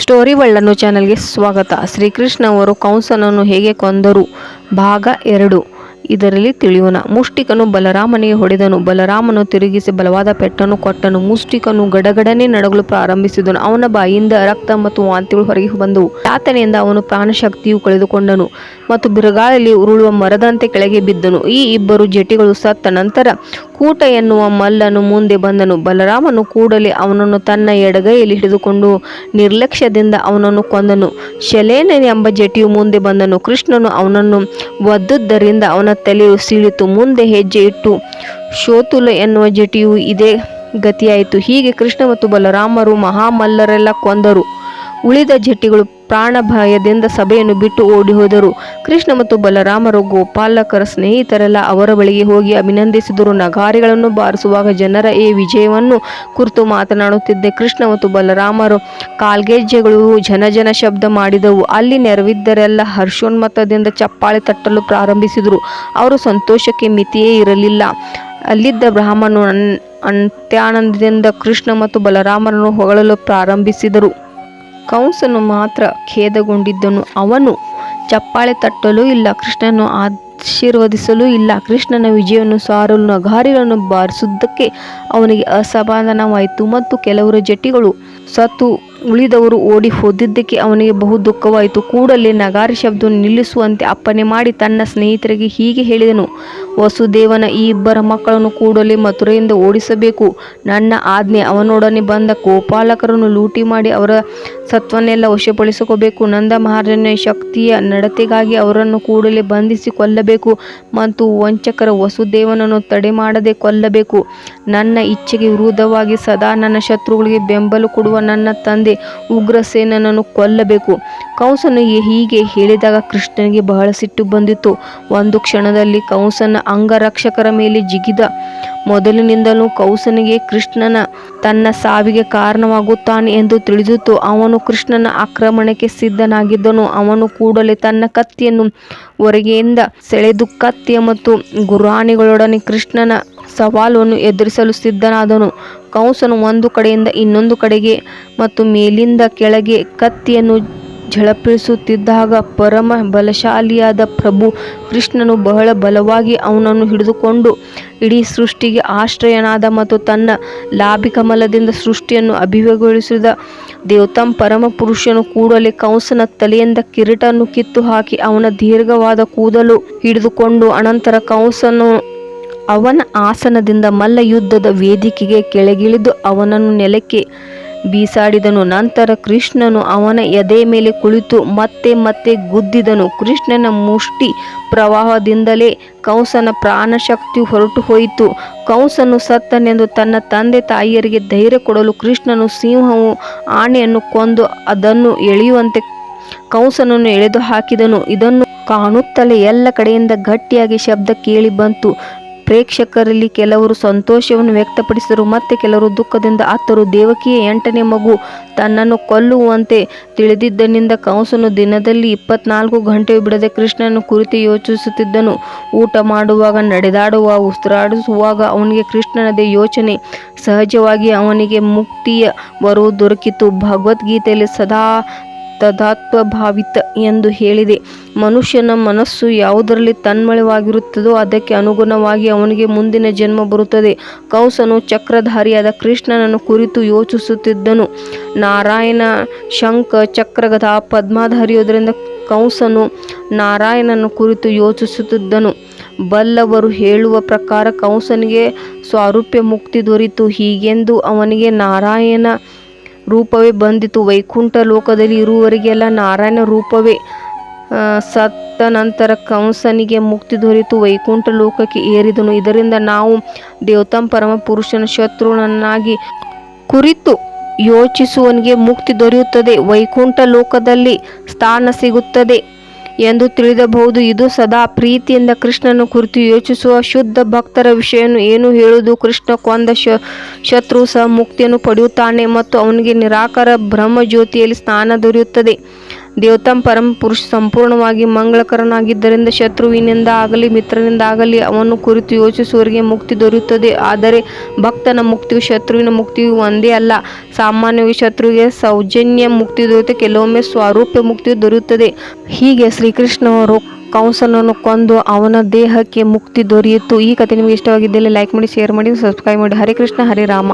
Story world ಚಾನೆಲ್ಗೆ ಸ್ವಾಗತ. ಶ್ರೀಕೃಷ್ಣ ಅವರು ಕಂಸನನ್ನು ಹೇಗೆ ಕೊಂದರು ಭಾಗ 2 ಇದರಲ್ಲಿ ತಿಳಿಯೋಣ. ಮುಷ್ಟಿಕನು ಬಲರಾಮನಿಗೆ ಹೊಡೆದನು. ಬಲರಾಮನು ತಿರುಗಿಸಿ ಬಲವಾದ ಪೆಟ್ಟನ್ನು ಕೊಟ್ಟನು. ಮುಷ್ಟಿಕನು ಗಡಗಡನೆ ನಡಗಲು ಪ್ರಾರಂಭಿಸಿದನು. ಅವನ ಬಾಯಿಯಿಂದ ರಕ್ತ ಮತ್ತು ವಾಂತಿಗಳು ಹೊರಗೆ ಬಂದವು. ಯಾತನೆಯಿಂದ ಅವನು ಪ್ರಾಣಶಕ್ತಿಯು ಕಳೆದುಕೊಂಡನು ಮತ್ತು ಬಿರುಗಾಳಿಯಲ್ಲಿ ಉರುಳುವ ಮರದಂತೆ ಕೆಳಗೆ ಬಿದ್ದನು. ಈ ಇಬ್ಬರು ಜಟಿಗಳು ಸತ್ತ ನಂತರ ಕೂಟ ಎನ್ನುವ ಮಲ್ಲನು ಮುಂದೆ ಬಂದನು. ಬಲರಾಮನು ಕೂಡಲೇ ಅವನನ್ನು ತನ್ನ ಎಡಗೈಯಲ್ಲಿ ಹಿಡಿದುಕೊಂಡು ನಿರ್ಲಕ್ಷ್ಯದಿಂದ ಅವನನ್ನು ಕೊಂದನು. ಶಲೇನ ಎಂಬ ಜಟಿಯು ಮುಂದೆ ಬಂದನು. ಕೃಷ್ಣನು ಅವನನ್ನು ಒದ್ದುದರಿಂದ ಅವನ ತಲೆಯು ಸೀಳಿತು. ಮುಂದೆ ಹೆಜ್ಜೆ ಇಟ್ಟು ಶೋತುಲ ಎನ್ನುವ ಜಟಿಯು ಇದೇ ಗತಿಯಾಯಿತು. ಹೀಗೆ ಕೃಷ್ಣ ಮತ್ತು ಬಲರಾಮರು ಮಹಾಮಲ್ಲರೆಲ್ಲ ಕೊಂದರು. ಉಳಿದ ಜಟಿಗಳು ಪ್ರಾಣ ಭಯದಿಂದ ಸಭೆಯನ್ನು ಬಿಟ್ಟು ಓಡಿ ಹೋದರು. ಕೃಷ್ಣ ಮತ್ತು ಬಲರಾಮರು ಗೋಪಾಲಕರ ಸ್ನೇಹಿತರೆಲ್ಲ ಅವರ ಬಳಿಗೆ ಹೋಗಿ ಅಭಿನಂದಿಸಿದರು. ನಗಾರಿಗಳನ್ನು ಬಾರಿಸುವಾಗ ಜನರ ಈ ವಿಜಯವನ್ನು ಕುರಿತು ಮಾತನಾಡುತ್ತಿದ್ದೆ. ಕೃಷ್ಣ ಮತ್ತು ಬಲರಾಮರು ಕಾಲ್ಗೆಜ್ಜೆಗಳು ಜನ ಶಬ್ದ ಮಾಡಿದವು. ಅಲ್ಲಿ ನೆರವಿದ್ದರೆಲ್ಲ ಹರ್ಷೋನ್ಮತ್ತದಿಂದ ಚಪ್ಪಾಳೆ ತಟ್ಟಲು ಪ್ರಾರಂಭಿಸಿದರು. ಅವರ ಸಂತೋಷಕ್ಕೆ ಮಿತಿಯೇ ಇರಲಿಲ್ಲ. ಅಲ್ಲಿದ್ದ ಬ್ರಾಹ್ಮಣರು ಅತ್ಯಾನಂದದಿಂದ ಕೃಷ್ಣ ಮತ್ತು ಬಲರಾಮರನ್ನು ಹೊಗಳಲು ಪ್ರಾರಂಭಿಸಿದರು. ಕಂಸನು ಮಾತ್ರ ಖೇದಗೊಂಡಿದ್ದನು. ಅವನು ಚಪ್ಪಾಳೆ ತಟ್ಟಲೂ ಇಲ್ಲ, ಕೃಷ್ಣನನ್ನು ಆಶೀರ್ವದಿಸಲೂ ಇಲ್ಲ. ಕೃಷ್ಣನ ವಿಜಯವನ್ನು ಸಾರಲು ನಗಾರಿಗಳನ್ನು ಬಾರಿಸುವುದಕ್ಕೆ ಅವನಿಗೆ ಅಸಮಾಧಾನವಾಯಿತು ಮತ್ತು ಕೆಲವರು ಜಟಿಗಳು ಸತ್ತು ಉಳಿದವರು ಓಡಿ ಹೋದಿದ್ದಕ್ಕೆ ಅವನಿಗೆ ಬಹು ದುಃಖವಾಯಿತು. ಕೂಡಲೇ ನಗಾರಿ ಶಬ್ದವನ್ನು ನಿಲ್ಲಿಸುವಂತೆ ಅಪ್ಪಣೆ ಮಾಡಿ ತನ್ನ ಸ್ನೇಹಿತರಿಗೆ ಹೀಗೆ ಹೇಳಿದನು: ವಸುದೇವನ ಈ ಇಬ್ಬರ ಮಕ್ಕಳನ್ನು ಕೂಡಲೇ ಮಥುರೆಯಿಂದ ಓಡಿಸಬೇಕು. ನನ್ನ ಆಜ್ಞೆ. ಅವನೊಡನೆ ಬಂದ ಗೋಪಾಲಕರನ್ನು ಲೂಟಿ ಮಾಡಿ ಅವರ ಸತ್ವನ್ನೆಲ್ಲ ವಶಪಡಿಸಿಕೋಬೇಕು. ನಂದ ಮಹಾರಾಜನ ಶಕ್ತಿಯ ನಡತೆಗಾಗಿ ಅವರನ್ನು ಕೂಡಲೇ ಬಂಧಿಸಿ ಕೊಲ್ಲಬೇಕು ಮತ್ತು ವಂಚಕರ ವಸುದೇವನನ್ನು ತಡೆ ಮಾಡದೆ ಕೊಲ್ಲಬೇಕು. ನನ್ನ ಇಚ್ಛೆಗೆ ವಿರುದ್ಧವಾಗಿ ಸದಾ ನನ್ನ ಶತ್ರುಗಳಿಗೆ ಬೆಂಬಲ ಕೊಡುವ ನನ್ನ ತಂದೆ ಉಗ್ರಸೇನನನ್ನು ಕೊಲ್ಲಬೇಕು. ಕಂಸನು ಹೀಗೆ ಹೇಳಿದಾಗ ಕೃಷ್ಣನಿಗೆ ಬಹಳ ಸಿಟ್ಟು ಬಂದಿತು. ಒಂದು ಕ್ಷಣದಲ್ಲಿ ಕಂಸನ ಅಂಗರಕ್ಷಕರ ಮೇಲೆ ಜಿಗಿದ. ಮೊದಲಿನಿಂದಲೂ ಕಂಸನಿಗೆ ಕೃಷ್ಣನ ತನ್ನ ಸಾವಿಗೆ ಕಾರಣವಾಗುತ್ತಾನೆ ಎಂದು ತಿಳಿದಿತ್ತು. ಅವನು ಕೃಷ್ಣನ ಆಕ್ರಮಣಕ್ಕೆ ಸಿದ್ಧನಾಗಿದ್ದನು. ಅವನು ಕೂಡಲೇ ತನ್ನ ಕತ್ತಿಯನ್ನು ಹೊರಗೆಯಿಂದ ಸೆಳೆದು ಕತ್ತಿಯ ಮತ್ತು ಗುರಾಣಿಗಳೊಡನೆ ಕೃಷ್ಣನ ಸವಾಲನ್ನು ಎದುರಿಸಲು ಸಿದ್ಧನಾದನು. ಕಂಸನು ಒಂದು ಕಡೆಯಿಂದ ಇನ್ನೊಂದು ಕಡೆಗೆ ಮತ್ತು ಮೇಲಿಂದ ಕೆಳಗೆ ಕತ್ತಿಯನ್ನು ಝಳಪಿಸುತ್ತಿದ್ದಾಗ ಪರಮ ಬಲಶಾಲಿಯಾದ ಪ್ರಭು ಕೃಷ್ಣನು ಬಹಳ ಬಲವಾಗಿ ಅವನನ್ನು ಹಿಡಿದುಕೊಂಡು ಇಡೀ ಸೃಷ್ಟಿಗೆ ಆಶ್ರಯನಾದ ಮತ್ತು ತನ್ನ ಲಾಭಿಕಮಲದಿಂದ ಸೃಷ್ಟಿಯನ್ನು ಅಭಿವೃದ್ಧಿಗೊಳಿಸಿದ ದೇವತಂ ಪರಮ ಪುರುಷನು ಕೂಡಲೇ ಕಂಸನ ತಲೆಯಿಂದ ಕಿರೀಟವನ್ನು ಕಿತ್ತು ಹಾಕಿ ಅವನ ದೀರ್ಘವಾದ ಕೂದಲು ಹಿಡಿದುಕೊಂಡು ಅನಂತರ ಕಂಸನು ಅವನ ಆಸನದಿಂದ ಮಲ್ಲ ಯುದ್ಧದ ವೇದಿಕೆಗೆ ಕೆಳಗಿಳಿದು ಅವನನ್ನು ನೆಲಕ್ಕೆ ಬೀಸಾಡಿದನು. ನಂತರ ಕೃಷ್ಣನು ಅವನ ಎದೆ ಮೇಲೆ ಕುಳಿತು ಮತ್ತೆ ಗುದ್ದಿದನು. ಕೃಷ್ಣನ ಮುಷ್ಟಿ ಪ್ರವಾಹದಿಂದಲೇ ಕಂಸನ ಪ್ರಾಣಶಕ್ತಿ ಹೊರಟು ಹೋಯಿತು. ಕಂಸನು ಸತ್ತನೆಂದು ತನ್ನ ತಂದೆ ತಾಯಿಯರಿಗೆ ಧೈರ್ಯ ಕೊಡಲು ಕೃಷ್ಣನು ಸಿಂಹವು ಆನೆಯನ್ನು ಕೊಂದು ಅದನ್ನು ಎಳೆಯುವಂತೆ ಕಂಸನನ್ನು ಎಳೆದು ಹಾಕಿದನು. ಇದನ್ನು ಕಾಣುತ್ತಲೇ ಎಲ್ಲ ಕಡೆಯಿಂದ ಗಟ್ಟಿಯಾಗಿ ಶಬ್ದ ಕೇಳಿ ಬಂತು. ಪ್ರೇಕ್ಷಕರಲ್ಲಿ ಕೆಲವರು ಸಂತೋಷವನ್ನು ವ್ಯಕ್ತಪಡಿಸಿದರು ಮತ್ತೆ ಕೆಲವರು ದುಃಖದಿಂದ ಅತ್ತರು. ದೇವಕಿಯ 8ನೇ ಮಗು ತನ್ನನ್ನು ಕೊಲ್ಲುವಂತೆ ತಿಳಿದಿದ್ದರಿಂದ ಕಂಸನು ದಿನದಲ್ಲಿ 24 ಗಂಟೆಯೂ ಬಿಡದೆ ಕೃಷ್ಣನ ಕುರಿತು ಯೋಚಿಸುತ್ತಿದ್ದನು. ಊಟ ಮಾಡುವಾಗ, ನಡೆದಾಡುವಾಗ, ಉಸಿರಾಡಿಸುವಾಗ ಅವನಿಗೆ ಕೃಷ್ಣನದೇ ಯೋಚನೆ. ಸಹಜವಾಗಿ ಅವನಿಗೆ ಮುಕ್ತಿಯ ವರವು ದೊರಕಿತು. ಭಗವದ್ಗೀತೆಯಲ್ಲಿ ಸದಾ ತದಾತ್ಮಭಾವಿತ ಎಂದು ಹೇಳಿದೆ. ಮನುಷ್ಯನ ಮನಸ್ಸು ಯಾವುದರಲ್ಲಿ ತನ್ಮಯವಾಗಿರುತ್ತದೋ ಅದಕ್ಕೆ ಅನುಗುಣವಾಗಿ ಅವನಿಗೆ ಮುಂದಿನ ಜನ್ಮ ಬರುತ್ತದೆ. ಕಂಸನು ಚಕ್ರಧಾರಿಯಾದ ಕೃಷ್ಣನನ್ನು ಕುರಿತು ಯೋಚಿಸುತ್ತಿದ್ದನು. ನಾರಾಯಣ ಶಂಖ ಚಕ್ರ ಗದಾ ಪದ್ಮಧಾರಿಯೋದರಿಂದ ಕಂಸನು ನಾರಾಯಣನ ಕುರಿತು ಯೋಚಿಸುತ್ತಿದ್ದನು. ಬಲ್ಲವರು ಹೇಳುವ ಪ್ರಕಾರ ಕಂಸನಿಗೆ ಸ್ವಾರೂಪ್ಯ ಮುಕ್ತಿ ದೊರೆಯಿತು. ಹೀಗೆಂದು ಅವನಿಗೆ ನಾರಾಯಣ ರೂಪವೇ ಬಂದಿತು. ವೈಕುಂಠ ಲೋಕದಲ್ಲಿ ಇರುವವರಿಗೆಲ್ಲ ನಾರಾಯಣ ರೂಪವೇ. ಸತ್ತ ನಂತರ ಕಂಸನಿಗೆ ಮುಕ್ತಿ ದೊರೆತು ವೈಕುಂಠ ಲೋಕಕ್ಕೆ ಏರಿದನು. ಇದರಿಂದ ನಾವು ದೇವತಂ ಪರಮ ಪುರುಷನ ಶತ್ರುನನ್ನಾಗಿ ಕುರಿತು ಯೋಚಿಸುವವನಿಗೆ ಮುಕ್ತಿ ದೊರೆಯುತ್ತದೆ, ವೈಕುಂಠ ಲೋಕದಲ್ಲಿ ಸ್ಥಾನ ಸಿಗುತ್ತದೆ ಎಂದು ತಿಳಿಯಬಹುದು. ಇದು ಸದಾ ಪ್ರೀತಿಯಿಂದ ಕೃಷ್ಣನ ಕುರಿತು ಯೋಚಿಸುವ ಶುದ್ಧ ಭಕ್ತರ ವಿಷಯವನ್ನು ಏನು ಹೇಳುವುದು? ಕೃಷ್ಣ ಕೊಂದ ಶತ್ರು ಸಹ ಮುಕ್ತಿಯನ್ನು ಪಡೆಯುತ್ತಾನೆ ಮತ್ತು ಅವನಿಗೆ ನಿರಾಕಾರ ಬ್ರಹ್ಮಜ್ಯೋತಿಯಲ್ಲಿ ಸ್ಥಾನ ದೊರೆಯುತ್ತದೆ. ದೇವತಂ ಪರಮ ಪುರುಷ ಸಂಪೂರ್ಣವಾಗಿ ಮಂಗಳಕರನಾಗಿದ್ದರಿಂದ ಶತ್ರುವಿನಿಂದ ಆಗಲಿ ಮಿತ್ರನಿಂದ ಆಗಲಿ ಅವನು ಕುರಿತು ಯೋಚಿಸುವವರಿಗೆ ಮುಕ್ತಿ ದೊರೆಯುತ್ತದೆ. ಆದರೆ ಭಕ್ತನ ಮುಕ್ತಿಯು ಶತ್ರುವಿನ ಮುಕ್ತಿಯು ಒಂದೇ ಅಲ್ಲ. ಸಾಮಾನ್ಯವಾಗಿ ಶತ್ರುವಿಗೆ ಸೌಜನ್ಯ ಮುಕ್ತಿ ದೊರೆಯುತ್ತೆ, ಕೆಲವೊಮ್ಮೆ ಸ್ವರೂಪ ಮುಕ್ತಿಯು ದೊರೆಯುತ್ತದೆ. ಹೀಗೆ ಶ್ರೀಕೃಷ್ಣವರು ಕಂಸನನ್ನು ಕೊಂದು ಅವನ ದೇಹಕ್ಕೆ ಮುಕ್ತಿ ದೊರೆಯಿತು. ಈ ಕಥೆ ನಿಮಗೆ ಇಷ್ಟವಾಗಿದ್ದಲ್ಲಿ ಲೈಕ್ ಮಾಡಿ, ಶೇರ್ ಮಾಡಿ, ಸಬ್ಸ್ಕ್ರೈಬ್ ಮಾಡಿ. ಹರೇ ಕೃಷ್ಣ, ಹರೇ ರಾಮ.